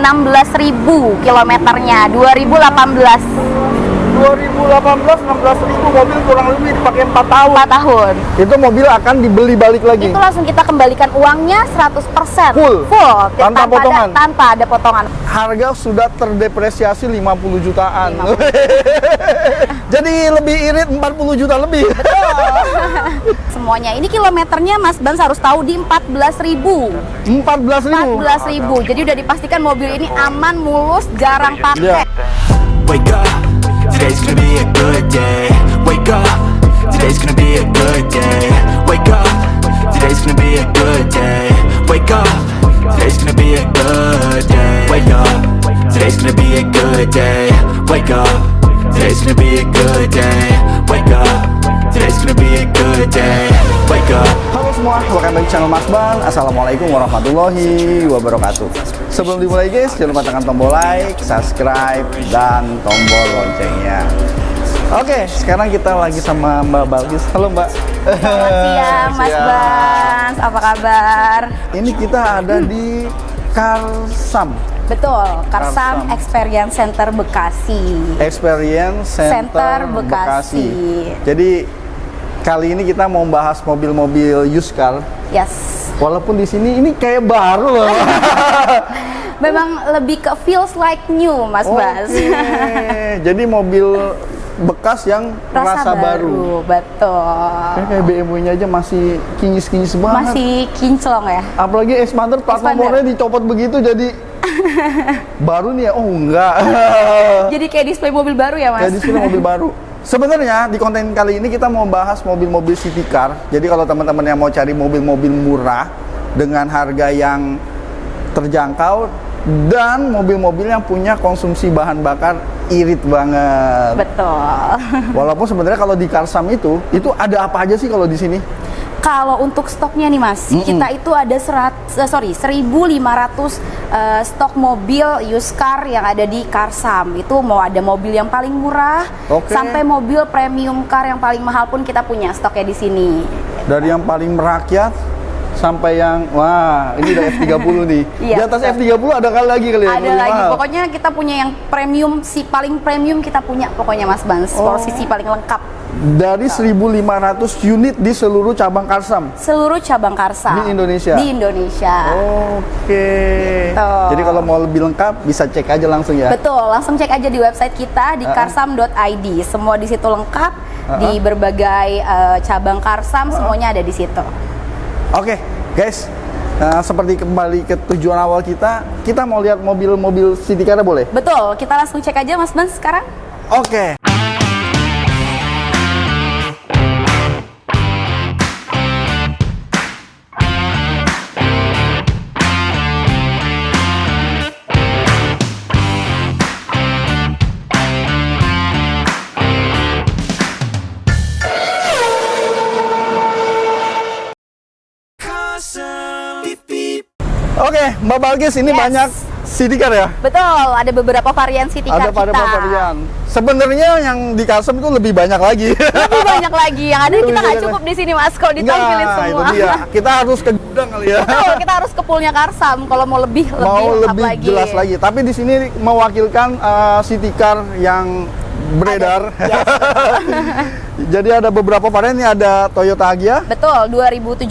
16.000 kilometernya, 2018. 2018 16.000 mobil kurang lebih dipakai 4 tahun. 4 tahun. Itu mobil akan dibeli balik lagi. Itu langsung kita kembalikan uangnya 100%. Full. Tanpa potongan. Tanpa ada potongan. Harga sudah terdepresiasi 50 jutaan. Jadi lebih irit 40 juta lebih. Semuanya. Ini kilometernya Mas Bans harus tahu di 14.000. 14.000. 14.000. Jadi udah dipastikan mobil ini aman, mulus, jarang pakai. Wake up, today's gonna be a good day. Wake up, today's gonna be a good day. Wake up, today's gonna be a good day. Wake up, today's gonna be a good day. Wake up, today's gonna be a good day. Wake up, today's gonna be a good day. Wake up, today's gonna be a good day. Wake up. Halo semua, welcome back channel Mas Ban. Assalamualaikum warahmatullahi wabarakatuh. Sebelum dimulai guys, jangan lupa tekan tombol like, subscribe, dan tombol loncengnya. Oke, sekarang kita lagi sama Mbak Balkis. Halo Mbak. Selamat siang Mas Bans, apa kabar? Ini kita ada di Karsam. Betul, Karsam. Karsam Experience Center Bekasi. Experience Center Bekasi. Jadi kali ini kita mau bahas mobil-mobil used car. Yes. Walaupun di sini ini kayak baru loh. Memang lebih ke feels like new Mas Bas. Jadi mobil bekas yang rasa baru. Betul. Kayak BMW-nya aja masih kinyis-kinyis banget. Masih kinclong ya. Apalagi Expander plat Expander. nomornya dicopot begitu jadi baru nih ya. Oh enggak. Jadi kayak display mobil baru ya Mas. Kayak display mobil baru. Sebenarnya di konten kali ini kita mau bahas mobil-mobil city car. Jadi kalau teman-teman yang mau cari mobil-mobil murah dengan harga yang terjangkau dan mobil-mobil yang punya konsumsi bahan bakar irit banget. Betul. Walaupun sebenarnya kalau di Karsam itu ada apa aja sih kalau di sini? Kalau untuk stoknya nih Mas, kita itu ada 1.500 stok mobil used car yang ada di Karsam. Itu mau ada mobil yang paling murah, sampai mobil premium car yang paling mahal pun kita punya stoknya di sini. Dari yang paling merakyat sampai yang wah ini udah F30 nih. Iya, di atas F30 ada kali lagi kali ya? Ada lagi. Mahal. Pokoknya kita punya yang premium, si paling premium kita punya pokoknya Mas Bans. Posisi paling lengkap. Dari 1.500 unit di seluruh cabang Karsam. Seluruh cabang Karsam di Indonesia. Di Indonesia. Oke. Gitu. Jadi kalau mau lebih lengkap bisa cek aja langsung ya. Betul, langsung cek aja di website kita di karsam.id. Semua di situ lengkap di berbagai cabang Karsam semuanya ada di situ. Oke, guys. Seperti kembali ke tujuan awal kita mau lihat mobil-mobil city car boleh? Betul, kita langsung cek aja Mas Bans sekarang. Oke. Oke, Mbak Balkis, ini banyak city car ya? Betul, ada beberapa varian city car ada beberapa varian. Sebenarnya yang di Karsam itu lebih banyak lagi. Lebih banyak lagi, yang ada kita nggak cukup di sini Mas, kalau ditampilin semua. Itu dia. Kita harus ke gudang kali ya. Betul, kita harus ke poolnya Karsam kalau mau lebih lagi. Jelas lagi. Tapi di sini mewakilkan city car yang beredar. Yes. Jadi ada beberapa varian, ini ada Toyota Agya. Betul, 2017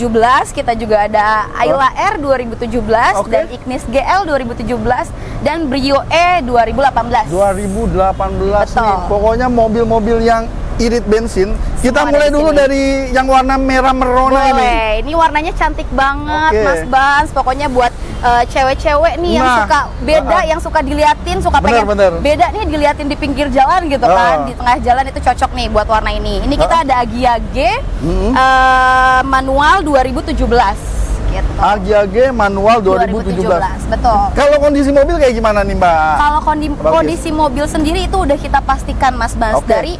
kita juga ada Ayla R 2017 dan Ignis GL 2017 dan Brio E 2018. 2018 Betul. nih. Pokoknya mobil-mobil yang irit bensin. Kita mulai dulu dari yang warna merah merona ini. Ini warnanya cantik banget Mas Bans. Pokoknya buat cewek-cewek nih yang suka beda, yang suka diliatin, suka pengen beda nih diliatin di pinggir jalan gitu kan, di tengah jalan itu cocok nih buat warna ini. Ini kita ada Agya G manual 2017 gitu. Agya G manual 2017. Betul. Kalau kondisi mobil kayak gimana nih Mbak? Kalau kondisi mobil sendiri itu udah kita pastikan Mas Bas dari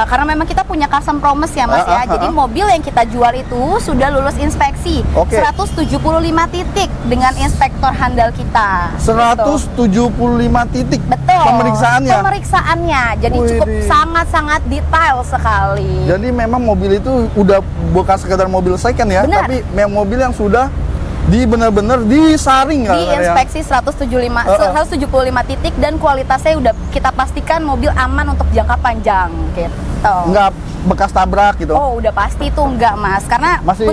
karena memang kita punya custom promise ya Mas ya. Jadi mobil yang kita jual itu sudah lulus inspeksi 175 titik dengan inspektor handal kita. 175 titik. Betul. Pemeriksaannya. Jadi cukup sangat-sangat detail sekali. Jadi memang mobil itu udah bukan sekedar mobil second ya, tapi memang mobil yang sudah bener-bener disaring Di inspeksi 175 titik dan kualitasnya udah kita pastikan mobil aman untuk jangka panjang gitu. Nggak bekas tabrak gitu. Oh, udah pasti tuh enggak, Mas. Karena masih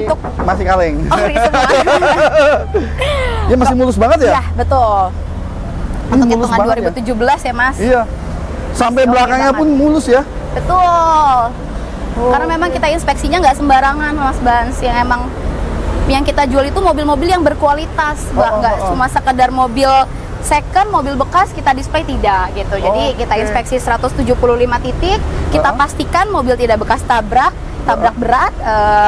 kaleng. Oh, semua. Ya masih mulus banget ya? Iya, betul. Untuk mulus hitungan banget 2017 ya, Mas. Iya. Sampai Masih belakangnya oke pun mulus ya. Betul. Karena memang kita inspeksinya nggak sembarangan, Mas Bans. Yang kita jual itu mobil-mobil yang berkualitas, nggak cuma sekedar mobil second, mobil bekas kita display, tidak gitu. Jadi kita inspeksi 175 titik, kita pastikan mobil tidak bekas tabrak berat,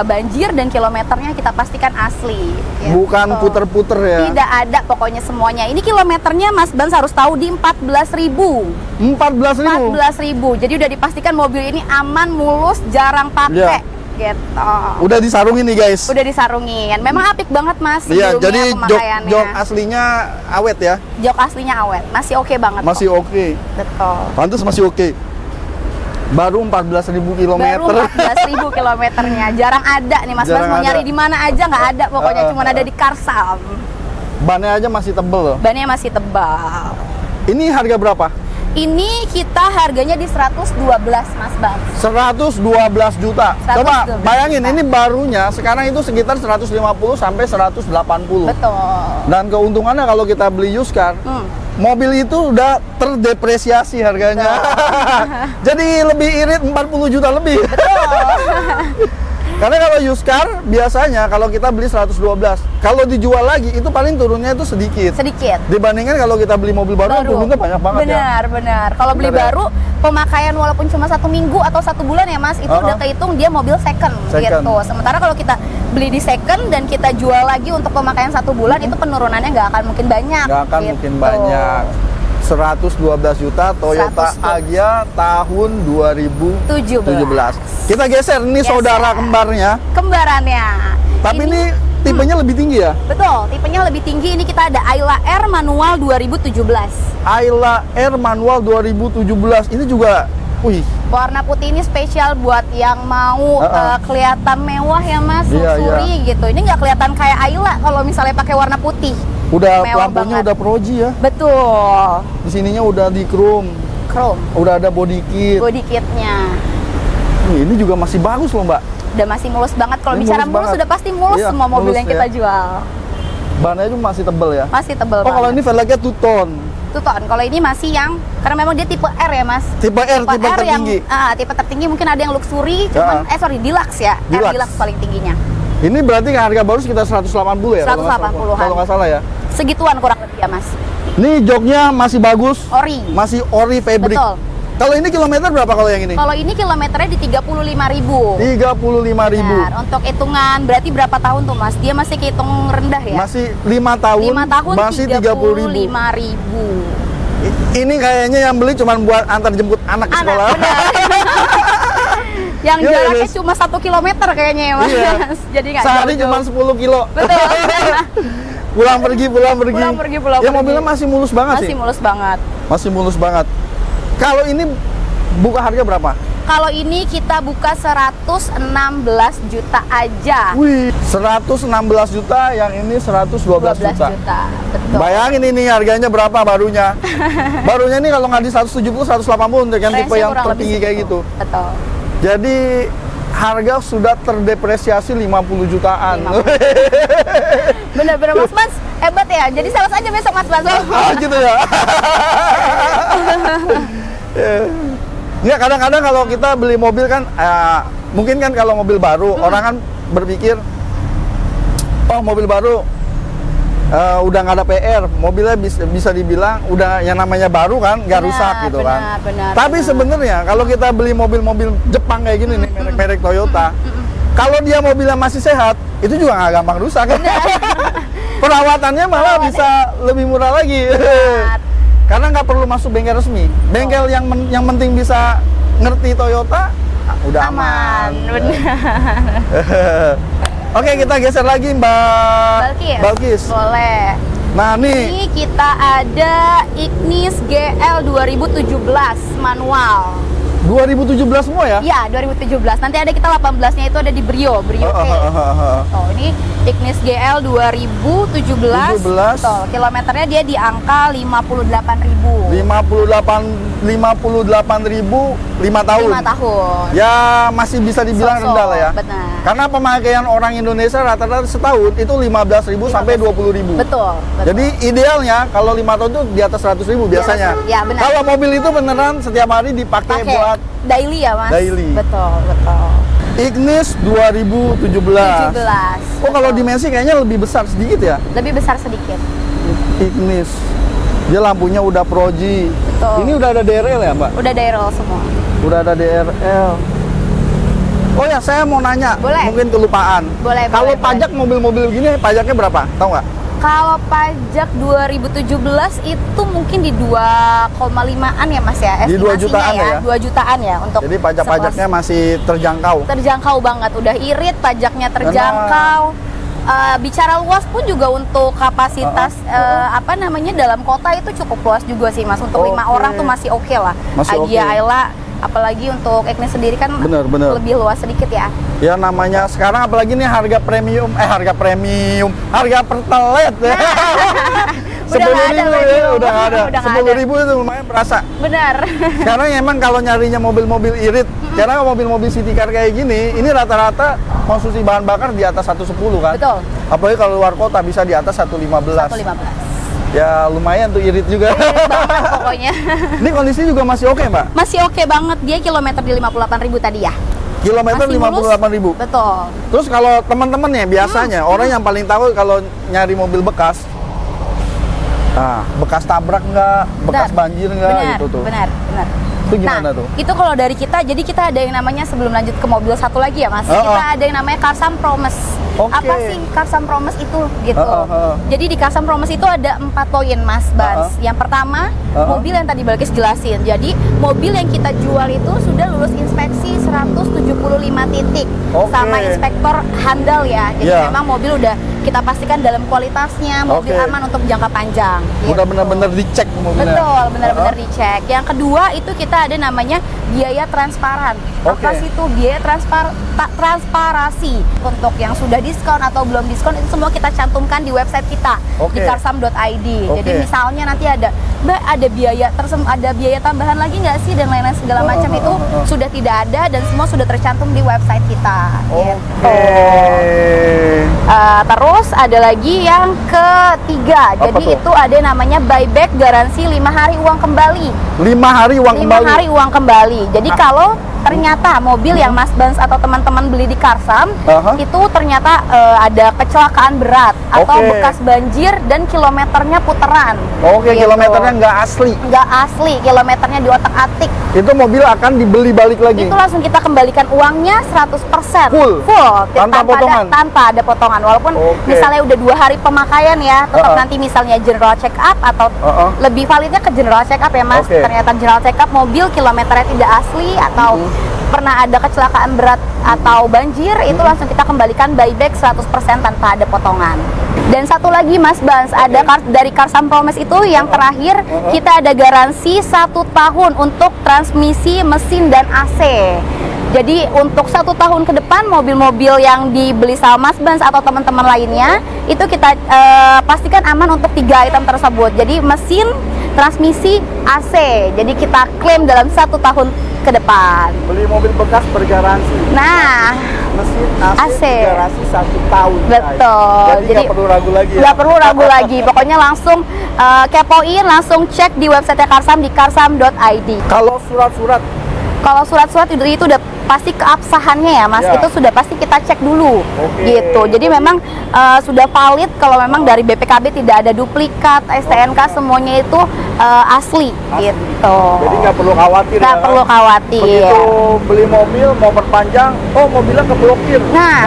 banjir, dan kilometernya kita pastikan asli. Gitu. Bukan puter-puter ya? Tidak ada, pokoknya semuanya. Ini kilometernya Mas Bans harus tahu di 14.000. 14.000? Jadi udah dipastikan mobil ini aman, mulus, jarang pakai. Gitu. Udah disarungin nih guys. Udah disarungin. Memang apik banget Mas. Iya, jadi pemakaiannya. jok aslinya awet ya? Jok aslinya awet, masih oke banget. Masih oke. Betul. Pantes masih oke. Baru 14.000 kilometer. Baru 14.000 kilometernya. Jarang ada nih Mas. Mas mau nyari di mana aja nggak ada, pokoknya cuma ada di Karsam. Bannya aja masih tebel loh. Bannya masih tebal. Ini harga berapa? Ini kita harganya di 112 Mas Bang. 112 juta. 112 Coba bayangin, juta. ini barunya sekarang itu sekitar 150 sampai 180. Betul. Dan keuntungannya kalau kita beli used car, mobil itu udah terdepresiasi harganya. Jadi lebih irit 40 juta lebih. Betul. Karena kalau used car biasanya kalau kita beli 112, kalau dijual lagi itu paling turunnya itu sedikit. Sedikit. Dibandingkan kalau kita beli mobil baru turunnya banyak banget ya. Benar. Kalau beli baru, pemakaian walaupun cuma 1 minggu atau 1 bulan ya Mas, itu udah kehitung dia mobil second gitu. Sementara kalau kita beli di second dan kita jual lagi untuk pemakaian 1 bulan, itu penurunannya nggak akan mungkin banyak. Nggak akan mungkin banyak. 112 juta Toyota Agya tahun 2017. Kita geser, ini saudara kembarnya. Kembarannya. Tapi ini tipenya lebih tinggi ya? Betul, tipenya lebih tinggi. Ini kita ada Ayla R manual 2017. Ayla R manual 2017. Ini juga, wih. Warna putih ini spesial buat yang mau kelihatan mewah ya Mas, luxury gitu. Ini nggak kelihatan kayak Ayla kalau misalnya pakai warna putih. Udah mewah lampunya banget. udah proji ya? Betul. Di sininya udah di chrome. Udah ada body kit. Body kitnya. Ini juga masih bagus loh Mbak. Udah masih mulus banget. Kalau bicara mulus sudah pasti mulus, iya, semua mobil yang kita jual. Bannya itu masih tebel ya? Masih tebel banget. Kalau ini velgnya two-tone. Two-tone. Kalau ini masih yang, karena memang dia tipe R ya Mas. Tipe R tertinggi. Tipe tertinggi, mungkin ada yang luxury, cuman deluxe ya. R deluxe paling tingginya. Ini berarti harga baru sekitar 180 ya? 180-an. Kalau nggak salah ya? Segituan kurang lebih ya Mas. Ini joknya masih bagus. Ori. Masih ori fabric. Betul. Kalau ini kilometer berapa kalau yang ini? Kalau ini kilometernya di 35.000. 35.000. Benar. Untuk hitungan berarti berapa tahun tuh Mas? Dia masih kehitung rendah ya? Masih 5 tahun. 5 tahun masih 35.000. Ini kayaknya yang beli cuma buat antar jemput anak ke sekolah. Yang jaraknya cuma 1 kilometer kayaknya ya Mas. Iya. Jadi nggak sehari cuma 10 kilo. Betul. pulang pergi. Ya mobilnya masih mulus banget sih. Masih mulus banget. Masih mulus banget. Kalau ini buka harga berapa? Kalau ini kita buka 116 juta aja. Wih, 116 juta, yang ini 112 juta. Betul. Bayangin ini harganya berapa barunya. Barunya ini kalau nggak di 170, 180 dengan tipe yang tertinggi kayak gitu. Betul. Jadi harga sudah terdepresiasi 50 jutaan. Bener-bener Mas, hebat ya. Jadi sales aja besok Mas. Gitu ya. Ya kadang-kadang kalau kita beli mobil kan, mungkin kan kalau mobil baru orang kan berpikir, oh mobil baru udah nggak ada PR, mobilnya bisa dibilang udah yang namanya baru kan, nggak rusak gitu kan. Tapi sebenarnya kalau kita beli mobil-mobil Jepang kayak gini nih, merek Toyota, kalau dia mobilnya masih sehat, itu juga nggak gampang rusak. Perawatannya malah bisa lebih murah lagi. Karena nggak perlu masuk bengkel resmi. Bengkel yang penting bisa ngerti Toyota, udah aman. Oke, kita geser lagi Mbak Balkis. Boleh. Nah, ini kita ada Ignis GL 2017 manual. 2017 semua ya? Iya, 2017. Nanti ada kita 18-nya itu ada di Brio K. Oh, ini Ignis GL 2017. Tuh, kilometernya dia di angka 58.000. 58.000 5 tahun. 5 tahun. Ya masih bisa dibilang rendah lah ya. Benar. Karena pemakaian orang Indonesia rata-rata setahun itu 15.000 sampai 20.000. Betul. Jadi idealnya kalau 5 tahun itu di atas 100.000 biasanya. Ya, benar. Kalau mobil itu beneran setiap hari dipakai buat daily ya, Mas? Daily. Betul. Ignis 2017. Oh, kalau dimensi kayaknya lebih besar sedikit ya? Lebih besar sedikit. Ignis. Dia lampunya udah Proji. Betul. Ini udah ada DRL ya, Mbak? Udah DRL semua. Udah ada DRL. Oh ya, saya mau nanya. Boleh. Mungkin kelupaan. Boleh. Kalau pajak mobil-mobil gini, pajaknya berapa? Tahu nggak? Kalau pajak 2017 itu mungkin di 2,5-an ya, Mas ya? Di 2 jutaan ya? 2 jutaan ya untuk. Jadi pajak-pajaknya masih terjangkau. Terjangkau banget, udah irit, pajaknya terjangkau. Bicara luas pun juga untuk kapasitas apa namanya dalam kota itu cukup luas juga sih, Mas. Untuk 5 orang tuh masih oke lah. Masih Agia Ayla, apalagi untuk Ignis sendiri kan bener. lebih luas sedikit ya. Ya namanya sekarang apalagi nih harga premium, harga Pertalite ya. 10.000 ya, udah nggak ada. 10.000 itu lumayan berasa. Benar. Sekarang emang kalau nyarinya mobil-mobil irit, karena mobil-mobil city car kayak gini, ini rata-rata konsumsi bahan bakar di atas 110 kan? Betul. Apalagi kalau luar kota bisa di atas 115. 115. Ya lumayan tuh irit juga. Irit banget pokoknya. Ini kondisi juga masih oke, Mbak? Masih oke banget, dia kilometer di 58.000 tadi ya. Kilometer 58.000. Betul. Terus kalau teman-teman ya biasanya orang yang paling tahu kalau nyari mobil bekas, bekas tabrak nggak, bekas banjir nggak, gitu tuh. Benar. Itu gimana tuh? Itu kalau dari kita, jadi kita ada yang namanya sebelum lanjut ke mobil satu lagi ya, Mas. Kita ada yang namanya Karsam Promise. Apa sih Karsam Promise itu gitu? Jadi di Karsam Promise itu ada 4 poin, Mas Bans. Yang pertama, mobil yang tadi Balkis jelasin. Jadi mobil yang kita jual itu sudah lulus inspeksi 175 titik sama inspektor handal ya. Jadi memang mobil udah kita pastikan dalam kualitasnya, mobil aman untuk jangka panjang. Udah benar-benar dicek mobilnya. Betul, benar-benar dicek. Yang kedua itu kita ada namanya biaya transparan. Apa sih itu biaya transparasi? Untuk yang sudah diskon atau belum diskon itu semua kita cantumkan di website kita di karsam.id. Jadi misalnya nanti ada, Mbak ada biaya tambahan lagi nggak sih dan lain-lain segala macam itu sudah tidak ada dan semua sudah tercantum di website kita. Terus ada lagi yang ketiga. Jadi itu ada namanya buyback garansi 5 hari uang kembali. 5 hari uang 5 kembali. hari uang kembali. Jadi kalau ternyata mobil yang Mas Bans atau teman-teman beli di Karsam itu ternyata ada kecelakaan berat atau bekas banjir dan kilometernya puteran. Kilometernya nggak asli. Nggak asli, kilometernya diotak-atik. Itu mobil akan dibeli balik lagi. Itu langsung kita kembalikan uangnya 100%. Full. Tanpa ada potongan. Walaupun misalnya udah 2 hari pemakaian ya, tetap nanti misalnya general check up atau lebih validnya ke general check up ya, Mas. Ternyata general check up mobil kilometernya tidak asli atau pernah ada kecelakaan berat atau banjir, itu langsung kita kembalikan buyback 100% tanpa ada potongan. Dan satu lagi Mas Bans, ada dari Karsam Promise itu yang terakhir, kita ada garansi 1 tahun untuk transmisi, mesin, dan AC. Jadi untuk 1 tahun ke depan mobil-mobil yang dibeli sama Mas Bans atau teman-teman lainnya itu kita pastikan aman untuk 3 item tersebut. Jadi mesin, transmisi, AC. Jadi kita klaim dalam 1 tahun ke depan. Beli mobil bekas bergaransi. Nah, mesin AC. Garansi 1 tahun. Betul. Jadi nggak perlu ragu lagi. Nggak perlu ragu lagi. Pokoknya langsung kepoin, langsung cek di website Karsam di karsam.id. Kalau surat-surat itu udah pasti keabsahannya ya, Mas. Itu sudah pasti kita cek dulu. Gitu. Jadi memang sudah valid kalau memang dari BPKB tidak ada duplikat, STNK semuanya itu asli gitu. Jadi nggak perlu khawatir. Nggak perlu khawatir. Begitu beli mobil mau perpanjang, mobilnya keblokir. Nah.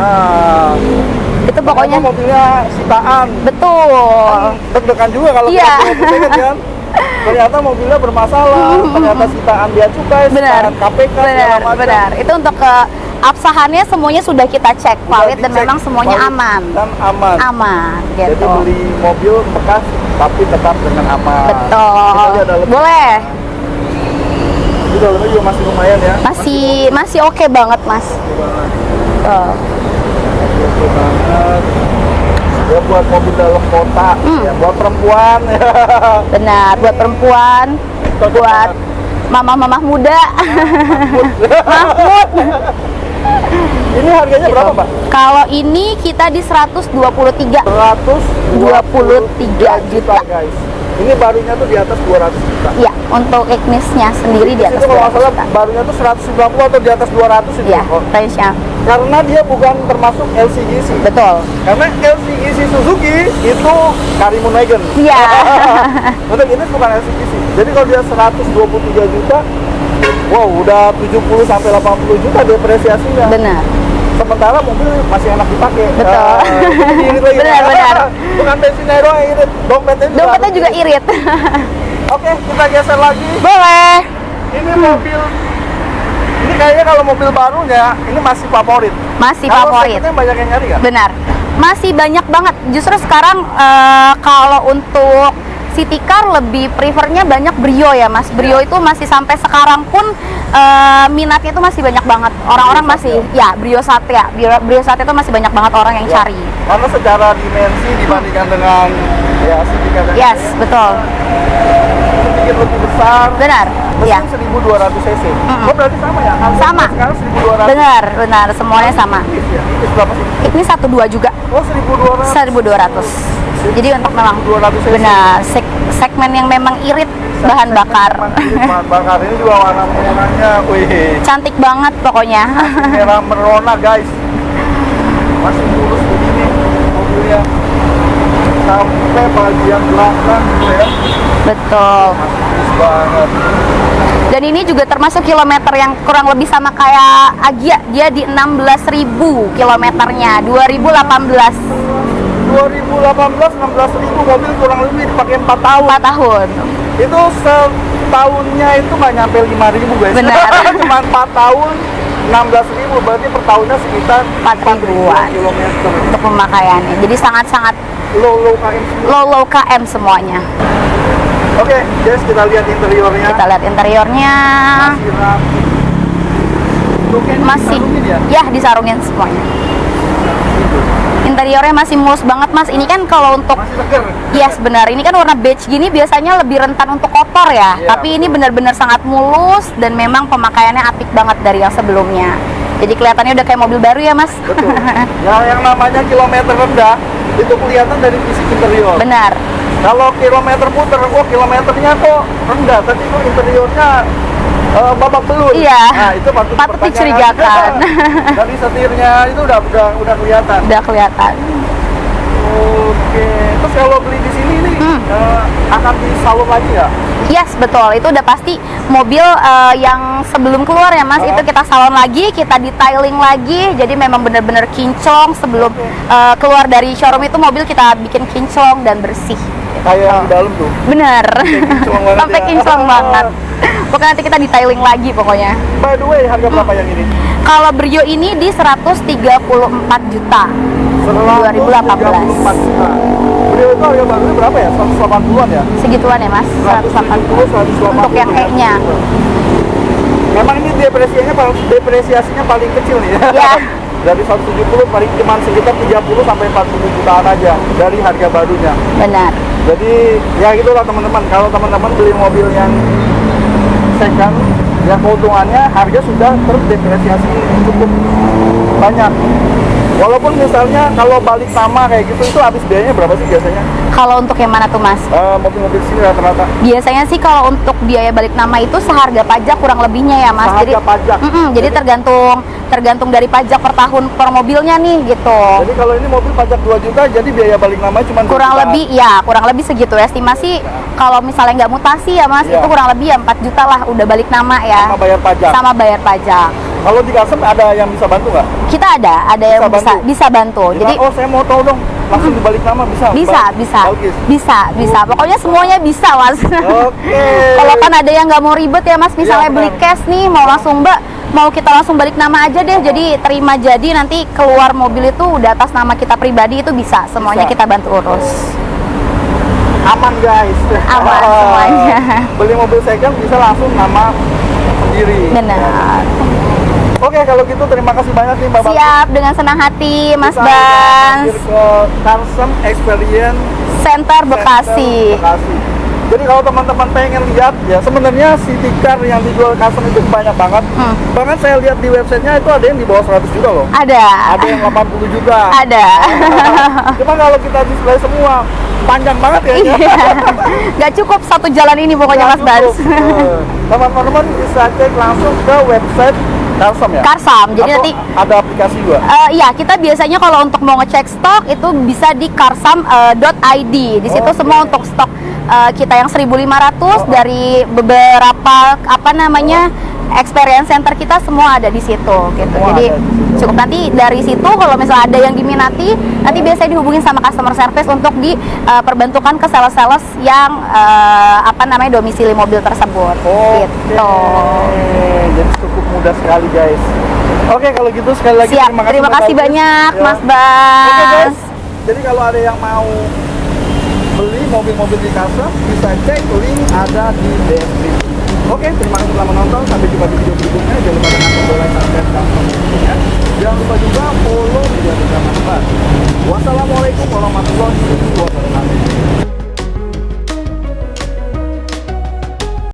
Itu pokoknya mobilnya sitaan. Betul. Deg-degan juga kalau keblokir kan. Ternyata mobilnya bermasalah, ternyata sitaan bea cukai, sitaan KPK, segala macam. Benar. Itu untuk keabsahannya semuanya sudah kita cek valid dan memang semuanya aman. Dan aman. Aman. Gitu. Jadi beli mobil bekas tapi tetap dengan aman. Betul. Boleh. Di dalamnya juga masih lumayan ya. Masih oke banget, Mas. Oke banget. Ya buat mobil dalam kota, ya buat perempuan. Benar, buat perempuan, buat mama-mama muda. Mahmud. Ini harganya berapa, Pak? Kalau ini kita di 123 juta. Guys. Ini barunya tuh di atas 200 juta. Iya, untuk Ignis-nya sendiri di atas Itu kalau nggak 200 salah juta. barunya tuh 190 atau di atas 200 itu. Iya, Oh. range-nya. Karena dia bukan termasuk LCGC. Betul. Karena LCGC Suzuki itu Karimun Wagon. Iya. Untuk ini bukan LCGC. Jadi kalau dia 123 juta, wow, udah 70 sampai 80 juta depresiasinya. Benar. Sementara mobil masih enak dipakai. Betul. Irit lagi. Benar. Bukan bensinnya doang yang irit, Dompetnya juga irit. Oke, kita geser lagi. Boleh. Ini mobil, ini kayaknya kalau mobil barunya ini masih favorit. Masih Kalau favorit. secondnya banyak yang nyari kan? Benar. Masih banyak banget. Justru sekarang kalau untuk city car lebih prefernya banyak Brio ya, Mas. Brio itu masih sampai sekarang pun minatnya itu masih banyak banget. Orang-orang masih Brio Satya. Brio Satya itu masih banyak banget orang yang cari. Karena secara dimensi dibandingkan dengan city car yang Yes, lainnya, betul. sedikit lebih besar. Benar. Iya. Mesin 1200 cc. Oh, berarti sama ya? Harganya Sama. Sekarang 1200. Benar, semuanya sama. Ini berapa sih? Ini 12 juga. Oh, 1200. 1200. Jadi untuk memang 1200 cc. benar segmen yang memang irit bahan bakar. Bahan bakar ini juga warna merahnya, wih, Cantik banget pokoknya. merah merona guys. Masih mulus begini mobilnya sampai bagian belakang gitu ya. Betul. Masih mulus banget. Dan ini juga termasuk kilometer yang kurang lebih sama kayak Agya. Dia di 16.000 kilometernya 2018. 2018 16.000 mobil kurang lebih dipakai 4 tahun. 4 tahun. Itu setahunnya itu nggak nyampe 5.000 guys. Benar. Cuma 4 tahun 16.000, berarti per tahunnya sekitar 4.000-an kilometer. untuk pemakaiannya. Jadi sangat-sangat Low km. low KM semuanya. Oke, guys, kita lihat interiornya. Kita lihat interiornya Masih rapi. Mungkin masih disarungin ya? ya disarungin semuanya. Interiornya masih mulus banget, Mas. Ini kan kalau untuk Masih seger. yes, benar. Ini kan warna beige gini biasanya lebih rentan untuk kotor ya. Iya, Tapi ini benar-benar sangat mulus dan memang pemakaiannya apik banget dari yang sebelumnya. Jadi kelihatannya udah kayak mobil baru ya, Mas. Betul. Ya, yang namanya kilometer rendah itu kelihatan dari fisik interior. Benar. Kalau kilometer puter, oh kilometernya kok rendah, tapi kok interiornya babak belur. Iya. Nah, itu patut dipertanyakan. dicurigakan. Dari setirnya itu udah kelihatan. Udah kelihatan. Oke. Terus kalau beli di sini ini akan disalur lagi ya? Yes, betul. Itu udah pasti mobil yang sebelum keluar ya, Mas. Itu kita salon lagi, kita detailing lagi. Jadi memang benar-benar kinclong sebelum keluar dari showroom itu mobil kita bikin kinclong dan bersih. Kayak di dalam tuh. Bener. kinclong banget Sampai ya. kinclong banget. Pokoknya nanti kita detailing lagi pokoknya. By the way, harga berapa yang ini? Kalau Brio ini di 134 juta. 134 juta. Brio itu harga barunya berapa ya? 180-an ya? Segituan ya, Mas. 170, 180 untuk yang E-nya. Memang ini depresiasinya paling kecil nih. Ya. Dari 170 paling cuma sekitar 30 sampai 40 jutaan aja dari harga barunya. Benar. Jadi ya gitulah teman-teman. Kalau teman-teman beli mobil yang second, ya keuntungannya harga sudah terdepresiasi cukup banyak. Walaupun misalnya kalau balik nama kayak gitu itu habis biayanya berapa sih biasanya? Kalau untuk yang mana tuh, Mas? Mobil-mobil sini rata-rata. Biasanya sih kalau untuk biaya balik nama itu seharga pajak kurang lebihnya ya, Mas. Seharga pajak. Jadi tergantung dari pajak per tahun per mobilnya nih gitu. Jadi kalau ini mobil pajak 2 juta, jadi biaya balik nama cuma 2 Kurang juta. kurang lebih segitu estimasi. Kalau misalnya nggak mutasi ya, Mas, Iya. itu kurang lebih ya 4 juta lah udah balik nama ya. Sama bayar pajak. Sama bayar pajak. Kalau di Kasem ada yang bisa bantu nggak? Kita ada yang bisa bantu. Jadi oh saya mau tahu dong, langsung dibalik nama bisa? Bagus. bisa. Pokoknya semuanya bisa, Mas. Oke. Kalau kan ada yang nggak mau ribet ya, Mas, misalnya Iya, beli benar. cash nih, mau kita langsung balik nama aja deh. Jadi terima jadi nanti keluar mobil itu udah atas nama kita pribadi itu bisa. Semuanya Bisa. kita bantu urus. Aman guys. Aman semuanya. Beli mobil second bisa langsung nama sendiri. Benar. Oke, kalau gitu terima kasih banyak nih Mbak Bang. Siap, dengan senang hati Mas Kita Bas. mampir ke Karsem Experience Center Bekasi. Bekasi. Jadi kalau teman-teman pengen lihat, ya sebenarnya city car yang dijual Karsem itu banyak banget. Bahkan saya lihat di websitenya itu ada yang di bawah 100 juta loh. Ada. Ada yang 80 juta. Ada. Cuma kalau kita display semua panjang banget ya. Iya. Nggak cukup satu jalan ini pokoknya Mas Bas. Teman-teman bisa cek langsung ke website Karsem ya. Karsam. Jadi Atau nanti ada aplikasi juga. iya, kita biasanya kalau untuk mau ngecek stok itu bisa di karsam.id. Di situ Oke. semua untuk stok kita yang 1.500 dari beberapa experience center kita semua ada di situ gitu. Semua Jadi ada di situ. cukup nanti dari situ kalau misalnya ada yang diminati, nanti biasanya dihubungin sama customer service untuk diperbantukan ke sales-sales yang domisili mobil tersebut. Oke. Gitu. Jadi cukup mudah sekali guys. Oke, kalau gitu sekali lagi Siap. Terima Mbak kasih Bagus. banyak Ya. Mas Bas. Oke guys. Jadi kalau ada yang mau beli mobil-mobil di Karsem, bisa cek link ada di deskripsi. Oke, terima kasih telah menonton. Sampai jumpa di video berikutnya.